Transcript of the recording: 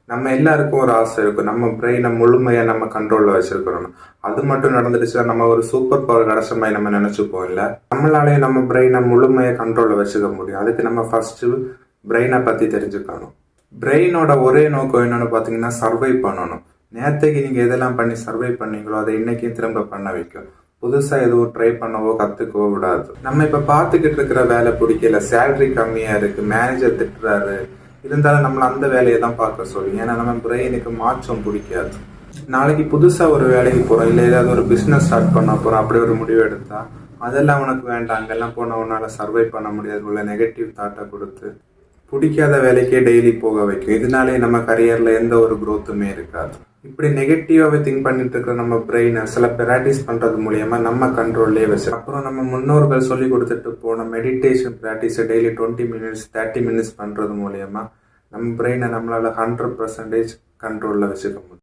நம்ம எல்லாருக்கும் ஒரு ஆசை இருக்கும், நம்ம பிரெயினை முழுமையா நம்ம கண்ட்ரோல்ல வச்சிருக்கிறோம். அது மட்டும் நடந்துடுச்சுன்னா நம்ம ஒரு சூப்பர் பவர் கிடைச்ச மாதிரி நம்ம நினைச்சுப்போம் இல்ல. நம்மளாலே நம்ம பிரெயினை முழுமையா கண்ட்ரோல்ல வச்சுக்க முடியும். அதுக்கு நம்ம ஃபர்ஸ்ட் பிரெயினை பத்தி தெரிஞ்சுக்கணும். பிரெயினோட ஒரே நோக்கம் என்னன்னு பாத்தீங்கன்னா சர்வை பண்ணணும். நேத்தைக்கு நீங்க எதெல்லாம் பண்ணி சர்வை பண்ணீங்களோ அதை இன்னைக்கும் திரும்ப பண்ண வைக்கும். புதுசா எதுவும் ட்ரை பண்ணவோ கத்துக்கவோ விடாது. நம்ம இப்ப பாத்துக்கிட்டு இருக்கிற வேலை பிடிக்கல, சேலரி கம்மியா இருக்கு, மேனேஜர் திட்டுறாரு, இருந்தாலும் நம்மள அந்த வேலையை தான் பார்க்க சொல்லுங்க. ஏன்னா நம்ம பிரெயினுக்கு மாற்றம் பிடிக்காது. நாளைக்கு புதுசா ஒரு வேலைக்கு போறோம், இல்ல ஏதாவது ஒரு பிசினஸ் ஸ்டார்ட் பண்ண போறோம், அப்படி ஒரு முடிவு எடுத்தா அதெல்லாம் உனக்கு வேண்டாம், அங்கெல்லாம் போன உன்னால சர்வை பண்ண முடியாது உள்ள நெகட்டிவ் தாட்டை கொடுத்து பிடிக்காத வேலைக்கே டெய்லி போக வைக்கும். இதனாலே நம்ம கரியர்ல எந்த ஒரு குரோத்துமே இருக்காது. இப்படி நெகட்டிவாவே திங்க் பண்ணிட்டு இருக்கிற நம்ம பிரெயினை சில பிராக்டிஸ் பண்றது மூலியமா நம்ம கண்ட்ரோல்லே வச்சு, அப்புறம் நம்ம முன்னோர்கள் சொல்லி கொடுத்துட்டு போன meditation practice daily 20 minutes 30 minutes பண்றது மூலியமா நம்ம பிரெயினை நம்மளால 100% கண்ட்ரோல்ல வச்சுக்க முடியும்.